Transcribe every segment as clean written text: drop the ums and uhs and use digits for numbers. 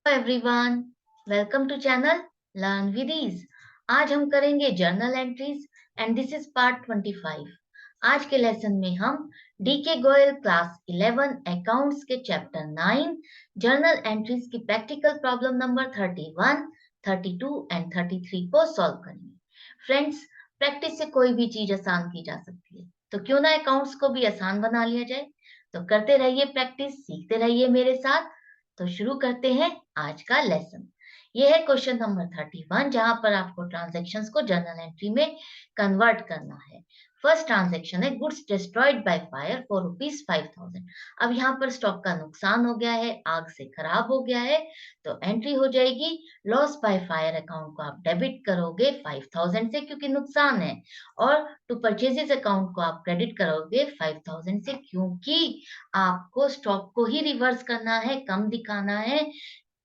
Everyone, welcome to channel learn with ease. आज हम करेंगे journal entries and this is part 25। आज के लेसन में हम D K Goyal class 11 accounts के चैप्टर 9 जर्नल एंट्रीज की प्रैक्टिकल प्रॉब्लम नंबर 31, 32 एंड 33 को सॉल्व करेंगे। फ्रेंड्स, प्रैक्टिस से कोई भी चीज आसान की जा सकती है, तो क्यों ना अकाउंट्स को भी आसान बना लिया जाए। तो करते रहिए प्रैक्टिस, सीखते रहिए मेरे साथ। तो शुरू करते हैं आज का लेसन। ये है क्वेश्चन नंबर 31, जहां पर आपको ट्रांजैक्शंस को जर्नल एंट्री में कन्वर्ट करना है। फर्स्ट ट्रांजैक्शन है goods destroyed by fire for ₹5,000। अब यहाँ पर स्टॉक का नुकसान हो गया है, आग से खराब हो गया है, तो एंट्री हो जाएगी लॉस बाय फायर अकाउंट को आप डेबिट करोगे 5,000 से, क्योंकि नुकसान है। और टू परचेजेस अकाउंट को आप क्रेडिट करोगे 5,000 से, क्योंकि आपको स्टॉक को ही रिवर्स करना है, कम दिखाना है,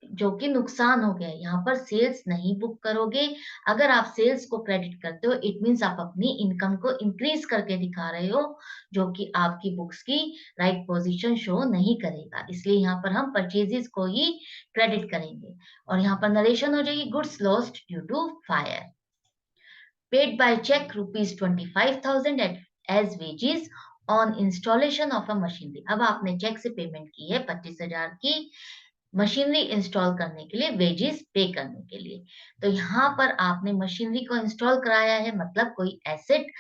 जो कि नुकसान हो गया है। यहाँ पर सेल्स नहीं बुक करोगे। अगर आप सेल्स को क्रेडिट करते हो, इट मीन्स आप अपनी इनकम को इंक्रीज करके दिखा रहे हो, जो कि आपकी बुक्स की राइट पोजीशन शो नहीं करेगा। इसलिए यहाँ पर हम परचेजेस को ही क्रेडिट करेंगे। और यहाँ पर नरेशन हो जाएगी goods lost due to fire, paid by check rupees 25,000 as wages on installation of a machinery। अब आपने चेक से पेमेंट की है 25,000 की मशीनरी इंस्टॉल करने के लिए, वेजेस पे करने के लिए। तो यहाँ पर आपने मशीनरी को इंस्टॉल कराया है, मतलब कोई एसेट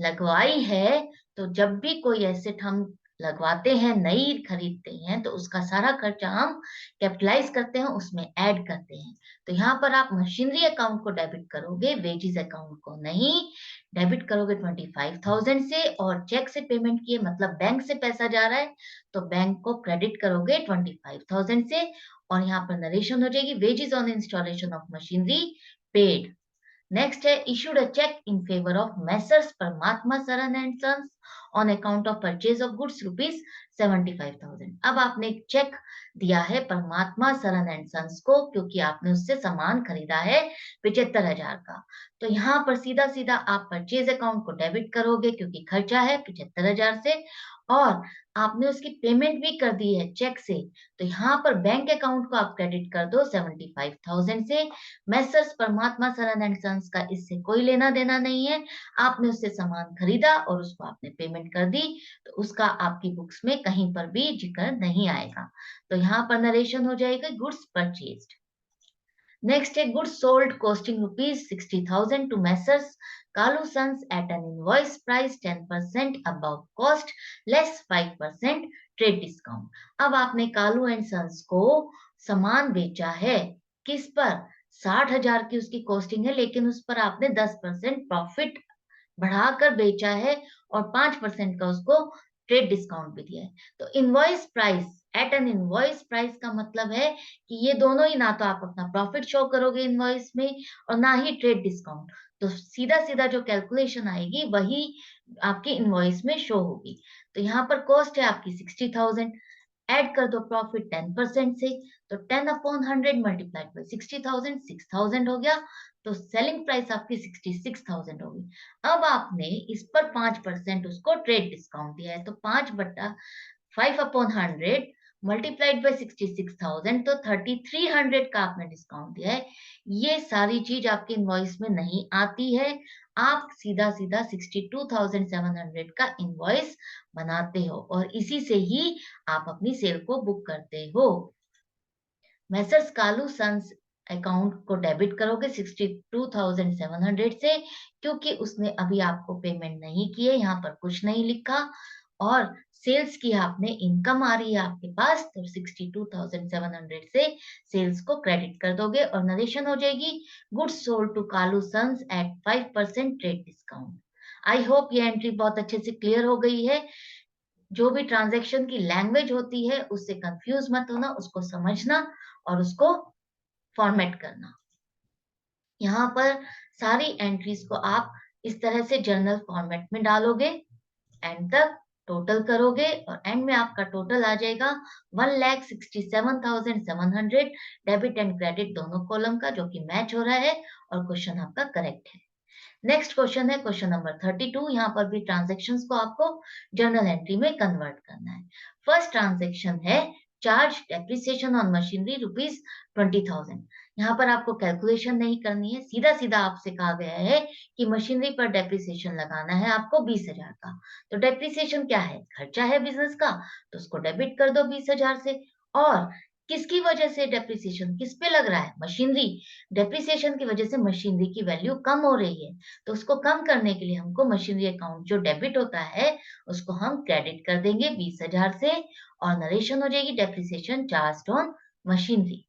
लगवाई है। तो जब भी कोई एसेट हम लगवाते हैं, नई खरीदते हैं, तो उसका सारा खर्चा हम कैपिटलाइज करते हैं, उसमें ऐड करते हैं। तो यहाँ पर आप मशीनरी अकाउंट को डेबिट करोगे, वेजेस अकाउंट को नहीं। डेबिट करोगे 25,000 से, और चेक से पेमेंट किए मतलब बैंक से पैसा जा रहा है, तो बैंक को क्रेडिट करोगे 25,000 से। और यहाँ पर नरेशन हो जाएगी wages on installation of machinery paid. Next है issued a cheque in favour of messrs Parmatma Saran and sons on account of purchase of goods ₹75,000। अब आपने एक चेक दिया है परमात्मा सरन एंड सन्स को, क्योंकि आपने उससे सामान खरीदा है 75,000 का। तो यहाँ पर सीधा सीधा आप परचेज अकाउंट को डेबिट करोगे, क्योंकि खर्चा है 75,000 से, और आपने उसकी पेमेंट भी कर दी है चेक से। तो यहाँ पर बैंक अकाउंट को आप क्रेडिट कर दो 75,000 से। Messrs Parmatma Saran and sons का इससे कोई लेना देना नहीं है। आपने उससे सामान खरीदा और उसको आपने पेमेंट कर दी, तो उसका आपकी बुक्स में कहीं पर भी जिक्र नहीं आएगा। तो यहाँ पर नरेशन हो जाएगा गुड्स परचेज्ड। नेक्स्ट है goods sold costing ₹60,000 to messrs Kalu sons at an invoice price 10% above cost less 5% trade discount. अब आपने कालू एंड सन्स को सामान बेचा है, किस पर? 60,000 की उसकी कॉस्टिंग है, लेकिन उस पर आपने 10% प्रॉफिट बढ़ाकर बेचा है, और 5% का उसको ट्रेड डिस्काउंट भी दिया है। तो invoice price, at an invoice price का मतलब है कि ये दोनों ही, ना तो आप अपना प्रॉफिट शो करोगे इनवॉइस में, और ना ही ट्रेड डिस्काउंट। तो सीधा सीधा जो कैलकुलेशन आएगी वही आपकी इनवॉइस में शो होगी। तो यहाँ पर कॉस्ट है आपकी 60,000, ऐड कर दो प्रॉफिट 10% से, तो 10/100 मल्टीप्लाइड बाई 60,000, 6,000 हो गया। तो सेलिंग प्राइस आपकी 66,000 होगी। अब आपने इस पर 5% उसको ट्रेड डिस्काउंट दिया है, तो 5/5/100 मल्टीप्लाइड बाई 66,000, तो 3,300 का आपने डिस्काउंट दिया है। ये सारी चीज आपके इनवॉइस में नहीं आती है। आप सीधा सीधा 62,700 का इनवॉइस बनाते हो, और इसी से ही आप अपनी सेल को बुक करते हो। मैसर्स कालू सन्स अकाउंट को डेबिट करोगे 62,700 से, क्योंकि उसने अभी आपको पेमेंट नहीं की है, यहाँ पर कुछ नहीं लिखा। और सेल्स की आपने इनकम आ रही है आपके पास, तो 62,700 से सेल्स को क्रेडिट कर दोगे, और नरेशन हो जाएगी goods sold to Kalu sons at 5% trade discount. I hope ये एंट्री बहुत अच्छे से क्लियर हो गई है। जो भी ट्रांजैक्शन की लैंग्वेज होती है उससे कंफ्यूज मत होना, उसको समझना और उसको फॉर्मेट करना। यहाँ पर सारी एंट्रीज को आप इस तरह से जर्नल फॉर्मेट में डालोगे, एंड तक टोटल करोगे, और एंड में आपका टोटल आ जाएगा 1,67,700 डेबिट एंड क्रेडिट दोनों कॉलम का, जो कि मैच हो रहा है, और क्वेश्चन आपका करेक्ट है। नेक्स्ट क्वेश्चन है क्वेश्चन नंबर 32। यहाँ पर भी ट्रांजेक्शन्स को आपको जर्नल एंट्री में कन्वर्ट करना है। फर्स्ट ट्रांजेक्शन है चार्ज डेप्रिसिएशन ऑन मशीनरी ₹20,000। यहाँ पर आपको कैलकुलेशन नहीं करनी है, सीधा सीधा आपसे कहा गया है कि मशीनरी पर डेप्रिसिएशन लगाना है आपको 20,000 का। तो डेप्रिसिएशन क्या है? खर्चा है बिजनेस का, तो उसको डेबिट कर दो 20,000 से। और किसकी वजह से डेप्रिसिएशन किस पे लग रहा है? मशीनरी। डेप्रिसिएशन की वजह से मशीनरी की वैल्यू कम हो रही है, तो उसको कम करने के लिए हमको मशीनरी अकाउंट जो डेबिट होता है उसको हम क्रेडिट कर देंगे 20,000 से, और नरेशन हो जाएगी depreciation charge on machinery.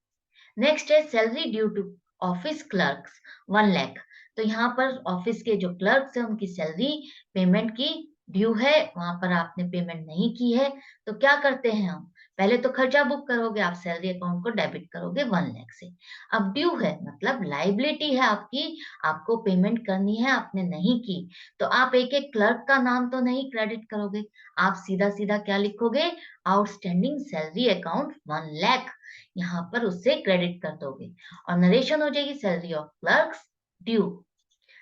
Next है salary due to office clerks 1 lakh. तो यहाँ पर ऑफिस के जो क्लर्क्स है उनकी सैलरी पेमेंट की ड्यू है, वहां पर आपने पेमेंट नहीं की है, तो क्या करते हैं हम? पहले तो खर्चा बुक करोगे, आप सैलरी अकाउंट को डेबिट करोगे 1 लाख से। अब ड्यू है मतलब लाइबिलिटी है आपकी, आपको पेमेंट करनी है, आपने नहीं की, तो आप एक एक क्लर्क का नाम तो नहीं क्रेडिट करोगे, आप सीधा सीधा क्या लिखोगे? आउटस्टैंडिंग सैलरी अकाउंट 1 लाख, यहाँ पर उससे क्रेडिट कर दोगे, और नरेशन हो जाएगी salary of clerks due.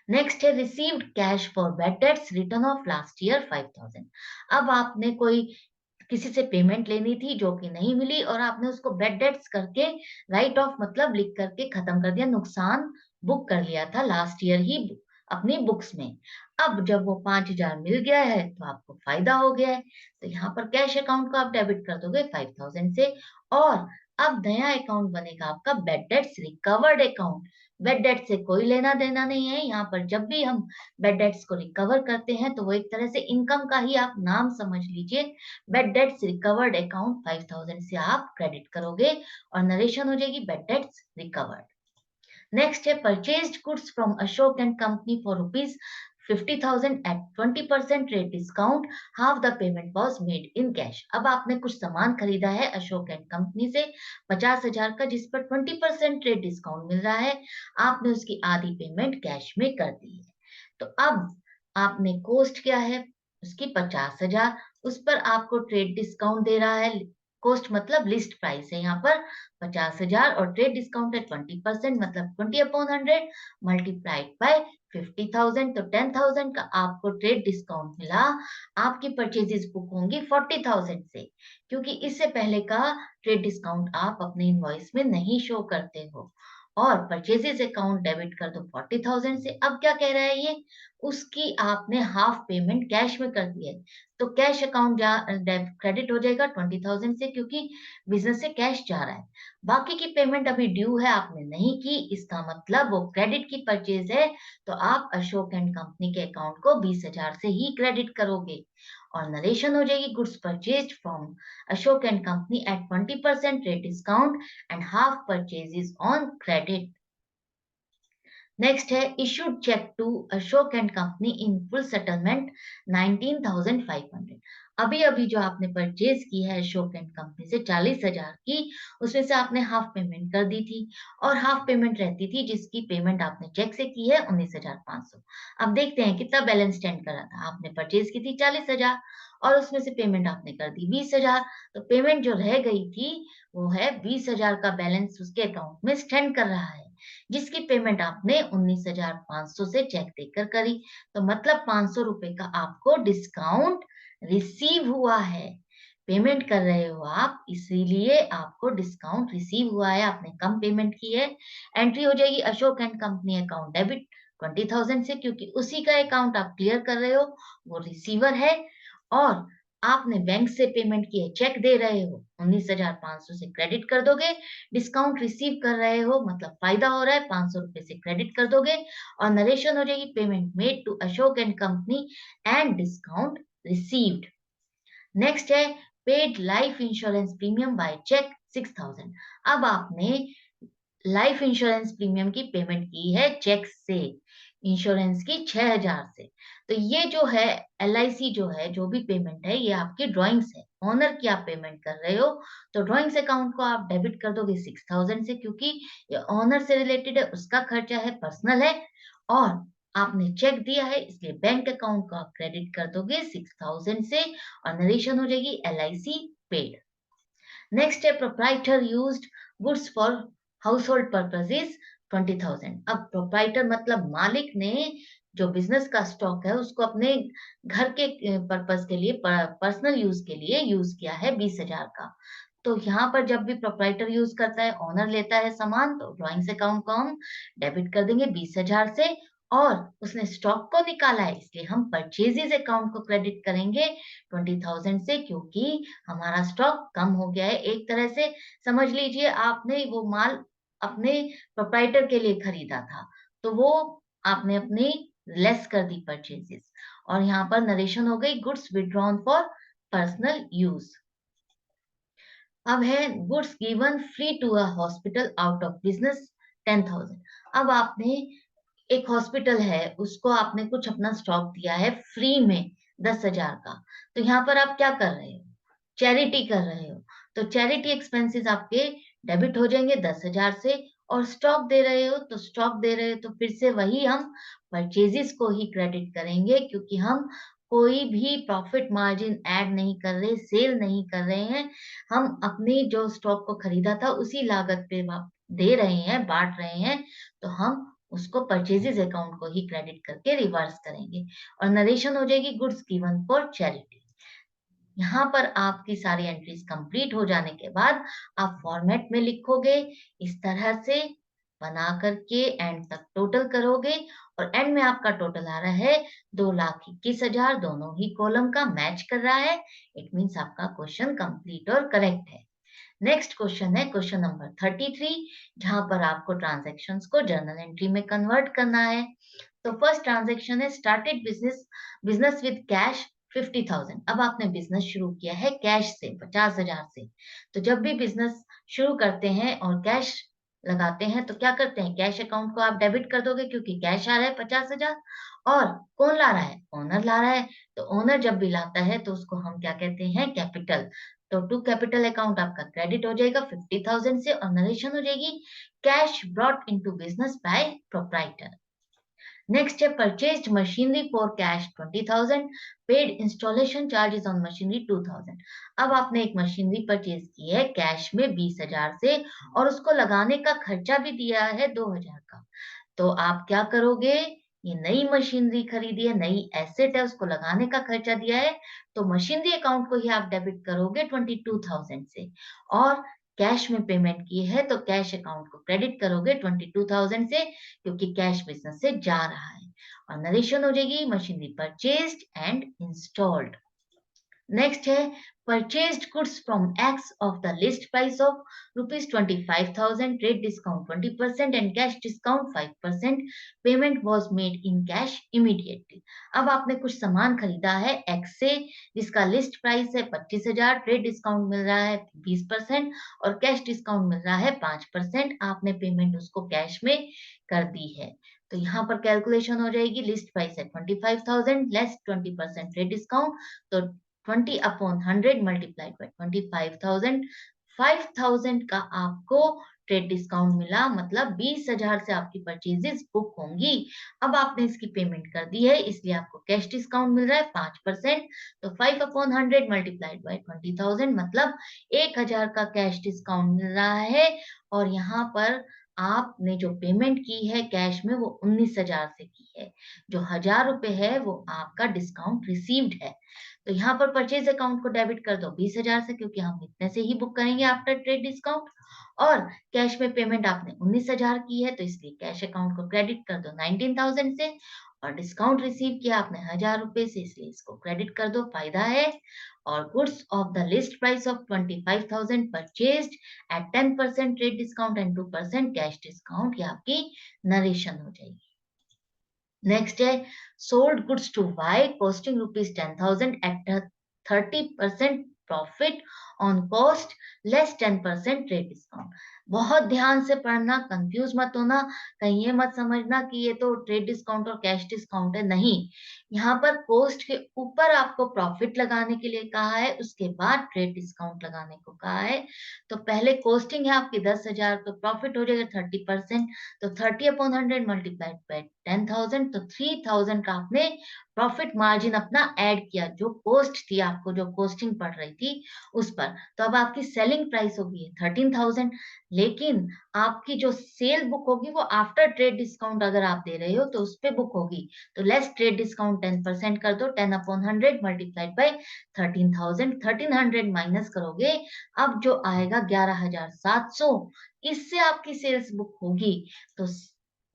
Next है received cash for bad debts return of last year 5,000। अब आपने कोई किसी से पेमेंट लेनी थी जो कि नहीं मिली, और आपने उसको बैड डेट्स करके राइट ऑफ मतलब लिख करके खत्म कर दिया, नुकसान बुक कर लिया था लास्ट ईयर ही अपनी बुक्स में। अब जब वो 5,000 मिल गया है तो आपको फायदा हो गया है, तो यहाँ पर कैश अकाउंट को आप डेबिट कर दोगे 5,000 से। और अब नया अकाउंट बनेगा आपका bad debts recovered account. Bad debt से कोई लेना देना नहीं है, यहाँ पर जब भी हम बैड डेट्स को रिकवर करते हैं तो वो एक तरह से इनकम का ही आप नाम समझ लीजिए। बैड डेट्स रिकवर्ड अकाउंट 5,000 से आप क्रेडिट करोगे, और नरेशन हो जाएगी बैड डेट्स रिकवर्ड। नेक्स्ट है purchased goods from Ashok and company for ₹50,000 at 20% rate discount, half the payment was made in cash. अब आपने कुछ सामान खरीदा है अशोक एंड कंपनी से 50,000 का, जिस पर 20% रेट डिस्काउंट मिल रहा है, आपने उसकी आधी पेमेंट कैश में कर दी है। तो अब आपने कॉस्ट क्या है उसकी 50,000, उस पर आपको ट्रेड डिस्काउंट दे रहा है, कॉस्ट मतलब लिस्ट प्राइस है यहाँ पर 50,000, और ट्रेड डिस्काउंट है 20% मतलब 20/100 मल्टीप्लाइड बाय 50,000, तो 10,000 का आपको ट्रेड डिस्काउंट मिला। आपकी परचेजेस बुक होंगी 40,000 से, क्योंकि इससे पहले का ट्रेड डिस्काउंट आप अपने इनवॉइस में नहीं शो करते हो। और परचेजेस अकाउंट डेबिट कर दो 40,000 से। अब क्या कह रहा है ये? उसकी आपने हाफ पेमेंट कैश में कर दी है, तो कैश अकाउंट क्रेडिट हो जाएगा 20,000 से, क्योंकि बिजनेस से कैश जा रहा है। बाकी की पेमेंट अभी ड्यू है, आपने नहीं की, इसका मतलब वो क्रेडिट की परचेज है, तो आप अशोक एंड कंपनी के अकाउंट को 20,000 से ही क्रेडिट करोगे, और नरेशन हो जाएगी goods purchase from Ashok and company at 20% rate discount and half purchases on credit. Next है issued cheque to Ashok and company in full settlement 19,500। अभी अभी जो आपने परचेज की है अशोक एंड कंपनी से 40,000 की, उसमें से आपने हाफ पेमेंट कर दी थी, और हाफ पेमेंट रहती थी जिसकी पेमेंट आपने चेक से की है 19,500। अब देखते हैं कितना बैलेंस स्टैंड करा था। आपने परचेज की थी 40,000, और उसमें से पेमेंट आपने कर दी 20,000, तो पेमेंट जो रह गई थी वो है 20,000 का बैलेंस उसके अकाउंट में स्टैंड कर रहा है, जिसकी पेमेंट आपने 19,500 से चेक देकर करी, तो मतलब 500 रुपए का आपको डिस्काउंट रिसीव हुआ है। पेमेंट कर रहे हो आप, इसीलिए आपको डिस्काउंट रिसीव हुआ है, आपने कम पेमेंट की है। एंट्री हो जाएगी Ashok and company account debit 20,000 से, क्योंकि उसी का अकाउंट आप क्लियर कर रहे हो, वो रिसीवर है। और आपने बैंक से पेमेंट की है, चेक दे रहे हो, 19,500 से क्रेडिट कर दोगे, डिस्काउंट रिसीव कर रहे हो मतलब फायदा हो रहा है, 500 रुपए से क्रेडिट कर दोगे, और नरेशन हो जाएगी payment made to Ashok and company and discount received. Next है paid life insurance premium by cheque 6,000। अब आपने लाइफ इंश्योरेंस प्रीमियम की पेमेंट की है चेक से, इंश्योरेंस की 6,000 से। तो ये जो है LIC जो है, जो भी पेमेंट है ये आपकी ड्रॉइंग्स है, ऑनर की आप पेमेंट कर रहे हो, तो ड्रॉइंग्स अकाउंट को आप डेबिट कर दोगे 6,000 से, क्योंकि ये ऑनर से रिलेटेड है, उसका खर्चा है, पर्सनल है, और आपने चेक दिया है इसलिए बैंक अकाउंट को आप क्रेडिट कर दोगे 6,000 से, और नरेशन हो जाएगी LIC पेड। नेक्स्ट है proprietor used goods for household purposes 20,000। अब प्रोप्राइटर मतलब मालिक ने जो बिजनेस का स्टॉक है उसको अपने घर के पर्पस के लिए, पर्सनल यूज के लिए यूज किया है 20,000 का, तो यहाँ पर जब भी प्रोप्राइटर यूज करता है, ओनर लेता है सामान, तो ड्रॉइंग्स अकाउंट को हम डेबिट कर देंगे 20,000 से, और उसने स्टॉक को निकाला है इसलिए हम परचेजेस अकाउंट को क्रेडिट करेंगे 20,000 से, क्योंकि हमारा स्टॉक कम हो गया है। एक तरह से समझ लीजिए आपने वो माल अपने प्रोप्राइटर के लिए खरीदा था, तो वो आपने अपनी लेस कर दी परचेजेस। और यहाँ पर नरेशन हो गई goods withdrawn for personal use. अब है goods given free to a hospital out of business 10,000। अब आपने एक हॉस्पिटल है, उसको आपने कुछ अपना स्टॉक दिया है फ्री में 10,000 का, तो यहाँ पर आप क्या कर रहे हो? चैरिटी कर रहे हो। तो चैरिटी एक्सपेंसेस आपके डेबिट हो जाएंगे 10,000 से, और स्टॉक दे रहे हो तो स्टॉक दे रहे हो तो फिर से वही हम परचेजेस को ही क्रेडिट करेंगे, क्योंकि हम कोई भी प्रॉफिट मार्जिन ऐड नहीं कर रहे, सेल नहीं कर रहे हैं। हम अपनी जो स्टॉक को खरीदा था उसी लागत पे दे रहे हैं, बांट रहे हैं, तो हम उसको परचेजेस अकाउंट को ही क्रेडिट करके रिवर्स करेंगे, और नरेशन हो जाएगी गुड्स गिवन फॉर चैरिटी। यहाँ पर आपकी सारी एंट्रीज कंप्लीट हो जाने के बाद आप फॉर्मेट में लिखोगे, इस तरह से बना करके एंड तक टोटल करोगे, और एंड में आपका टोटल आ रहा है 2,21,000, दोनों ही कॉलम का मैच कर रहा है। इट मीन्स आपका क्वेश्चन कंप्लीट और करेक्ट है। नेक्स्ट क्वेश्चन है क्वेश्चन नंबर 33, जहां पर आपको ट्रांजेक्शन्स को जर्नल एंट्री में कन्वर्ट करना है। तो फर्स्ट ट्रांजेक्शन है started business business with cash 50,000। अब आपने बिजनेस शुरू किया है कैश से 50,000 से। तो जब भी बिजनेस शुरू करते हैं और कैश लगाते हैं तो क्या करते हैं, कैश अकाउंट को आप डेबिट कर दोगे, क्योंकि कैश आ रहा है 50,000, और कौन ला रहा है, ओनर ला रहा है। तो ओनर जब भी लाता है तो उसको हम क्या कहते हैं, कैपिटल। तो टू कैपिटल अकाउंट आपका क्रेडिट हो जाएगा 50,000 से, और नरेशन हो जाएगी cash brought into business by proprietor. Next है purchased machinery for cash 20,000, paid installation charges on machinery 2,000। अब आपने एक मशीनरी परचेज की है कैश में 20,000 से, और उसको लगाने का खर्चा भी दिया है 2,000 का। तो आप क्या करोगे, ये नई मशीनरी खरीदी है, नई एसेट है, उसको लगाने का खर्चा दिया है, तो मशीनरी अकाउंट को ही आप डेबिट करोगे 22,000 से। और कैश में पेमेंट की है तो कैश अकाउंट को क्रेडिट करोगे 22,000 से, क्योंकि कैश बिजनेस से जा रहा है, और नरेशन हो जाएगी machinery purchased and installed. Next है purchased goods from X of the list price of ₹25,000, trade discount 20% and cash discount 5%, payment was made in cash immediately. अब आपने कुछ सामान खरीदा है एक्स से, जिसका लिस्ट प्राइस है 25,000, ट्रेड डिस्काउंट मिल रहा है 20% और कैश डिस्काउंट मिल रहा है 5%। आपने पेमेंट उसको कैश में कर दी है। तो यहाँ पर कैलकुलेशन हो जाएगी, लिस्ट प्राइस है 25,000 लेस 20% ट्रेड डिस्काउंट, तो 20/100 मल्टीप्लाइड बाय 25,000। 5,000 का आपको ट्रेड डिस्काउंट मिला, मतलब 20,000 से आपकी परचेजेस बुक होंगी। अब आपने इसकी पेमेंट कर दी है, इसलिए आपको कैश डिस्काउंट मिल रहा है 5%। तो 5/100 मल्टीप्लाइड बाय 20,000, मतलब 1,000 का कैश डिस्काउंट मिल रहा है। और यहाँ पर आपने जो पेमेंट की है कैश में वो 19,000 से की है, जो 1,000 रुपए है वो आपका डिस्काउंट रिसीव्ड है। तो यहाँ पर परचेज अकाउंट को डेबिट कर दो 20,000 से, क्योंकि हम इतने से ही बुक करेंगे आफ्टर ट्रेड डिस्काउंट। और कैश में पेमेंट आपने 19,000 की है, तो इसलिए कैश अकाउंट को क्रेडिट कर दो 19,000 से, और डिस्काउंट रिसीव किया आपने 1,000 रुपए से, इसलिए इसको क्रेडिट कर दो, फायदा है। और goods of the list price of 25,000 purchased at 10% trade discount and 2% cash discount, ये आपकी नरेशन हो जाएगी। नेक्स्ट है sold goods to Y costing ₹10,000 at 30% profit on cost less 10% trade discount. बहुत ध्यान से पढ़ना, कंफ्यूज मत होना, कहीं ये मत समझना कि ये तो ट्रेड डिस्काउंट और कैश डिस्काउंट है, नहीं। यहाँ पर कॉस्ट के ऊपर आपको प्रॉफिट लगाने के लिए कहा है, उसके बाद ट्रेड डिस्काउंट लगाने को कहा है। तो पहले कॉस्टिंग है आपकी 10,000, तो प्रॉफिट हो जाएगा 30%, तो 30/100 मल्टीप्लाइड बाय 10,000, तो 3,000 का आपने प्रॉफिट मार्जिन अपना ऐड किया, जो कॉस्ट थी आपको, जो कॉस्टिंग पड़ रही थी उस पर, तो अब आपकी सेलिंग प्राइस होगी 13,000, लेकिन आपकी जो सेल बुक होगी वो आफ्टर ट्रेड डिस्काउंट अगर आप दे रहे हो तो उस पे बुक होगी, तो लेस ट्रेड डिस्काउंट 10% कर दो, 10/100 मल्टीप्लाइड बाई 13,000, 1300 माइनस करोगे, अब जो आएगा 11,700, इससे आपकी सेल्स बुक होगी। तो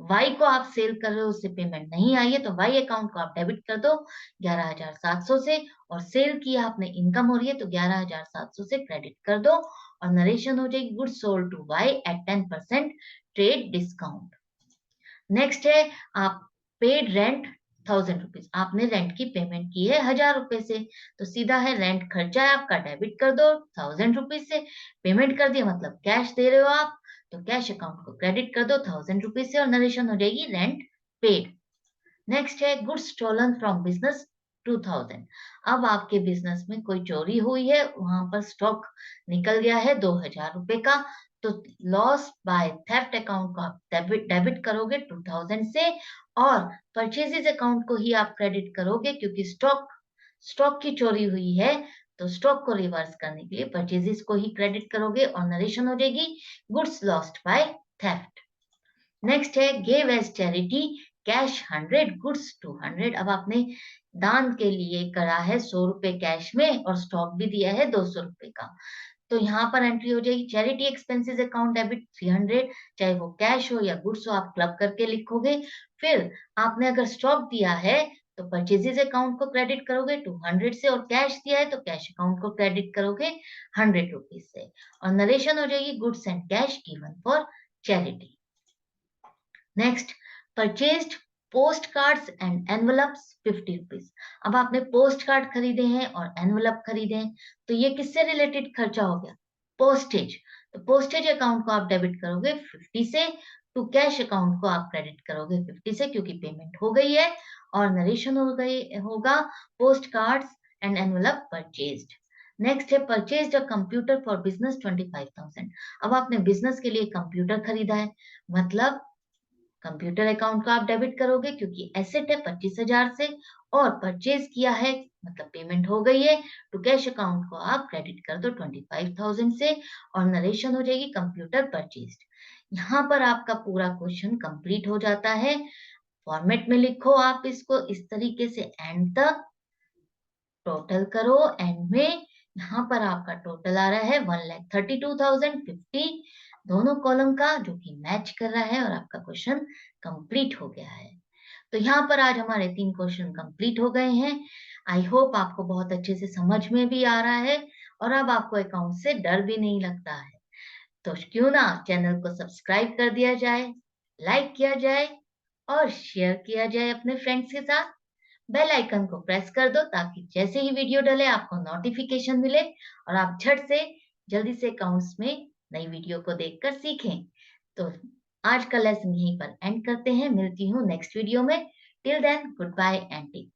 वाई को आप सेल कर रहे हो, उससे पेमेंट नहीं आई है, तो वाई अकाउंट को आप डेबिट कर दो 11,700 से, और सेल की आपने इनकम हो रही है तो 11,700 से क्रेडिट कर दो, और नरेशन हो जाएगी goods sold to Y at 10% trade discount. Next है आप पेड रेंट 1,000 रुपीज, आपने रेंट की पेमेंट की है 1,000 रुपए से, तो सीधा है रेंट खर्चा है आपका, डेबिट कर दो 1,000 रुपीज से, पेमेंट कर दिया मतलब कैश दे रहे हो आप, तो कैश अकाउंट को क्रेडिट कर दो 1,000 रुपीज से, और नरेशन हो जाएगी रेंट पेड। नेक्स्ट है गुड्स स्टोलन फ्रॉम बिजनेस 2,000, अब आपके बिजनेस में कोई चोरी हुई है, वहां पर स्टॉक निकल गया है 2,000 रुपए का, तो लॉस बाय थेफ्ट अकाउंट को आप डेबिट करोगे 2,000 से, और परचेजेस अकाउंट को ही आप क्रेडिट करोगे, क्योंकि स्टॉक की चोरी हुई है, तो स्टॉक को रिवर्स करने के लिए परचेजेस को ही क्रेडिट करोगे, और नरेशन हो जाएगी goods lost by theft. Next है give as charity cash 100 goods 200, अब आपने दान के लिए करा है 100 रुपए कैश में, और स्टॉक भी दिया है 200 रुपए का, तो यहाँ पर एंट्री हो जाएगी चैरिटी एक्सपेंसेस अकाउंट डेबिट 300, चाहे वो कैश हो या गुड्स हो आप क्लब करके लिखोगे। फिर आपने अगर स्टॉक दिया है तो परचेजेस अकाउंट को क्रेडिट करोगे 200 से, और कैश दिया है तो कैश अकाउंट को क्रेडिट करोगे 100 रुपीज से, और नरेशन हो जाएगी goods and cash given for charity. Next purchased post cards and envelopes 50 rupees, अब आपने पोस्ट कार्ड खरीदे हैं और एनवलप खरीदे हैं, तो ये किससे रिलेटेड खर्चा हो गया, पोस्टेज, तो पोस्टेज अकाउंट को आप डेबिट करोगे 50 से, टू कैश अकाउंट को आप क्रेडिट करोगे 50 से, क्योंकि पेमेंट हो गई है, और नरेशन हो गई होगा post cards and envelope purchased. Next है purchased a computer for business 25,000, अब आपने बिजनेस के लिए कंप्यूटर खरीदा है, मतलब कंप्यूटर अकाउंट को आप डेबिट करोगे, क्योंकि एसेट है 25,000 से, और परचेज किया है मतलब पेमेंट हो गई है, तो कैश अकाउंट को आप क्रेडिट कर दो 25,000 से, और नरेशन हो जाएगी कंप्यूटर परचेज। यहाँ पर आपका पूरा क्वेश्चन कंप्लीट हो जाता है, फॉर्मेट में लिखो आप इसको इस तरीके से एंड तक, टोटल करो, एंड में यहाँ पर आपका टोटल आ रहा है 1,32,050, दोनों कॉलम का, जो कि मैच कर रहा है, और आपका क्वेश्चन कंप्लीट हो गया है। तो यहाँ पर आज हमारे 3 क्वेश्चन कंप्लीट हो गए हैं। आई होप आपको बहुत अच्छे से समझ में भी आ रहा है, और अब आपको अकाउंट से डर भी नहीं लगता है, तो क्यों ना चैनल को सब्सक्राइब कर दिया जाए, लाइक किया जाए, और शेयर किया जाए अपने फ्रेंड्स के साथ। बेल आइकन को प्रेस कर दो, ताकि जैसे ही वीडियो डले आपको नोटिफिकेशन मिले, और आप झट से जल्दी से अकाउंट्स में नई वीडियो को देखकर सीखें। तो आज का लेसन यहीं पर एंड करते हैं, मिलती हूँ नेक्स्ट वीडियो में। Till then good bye and take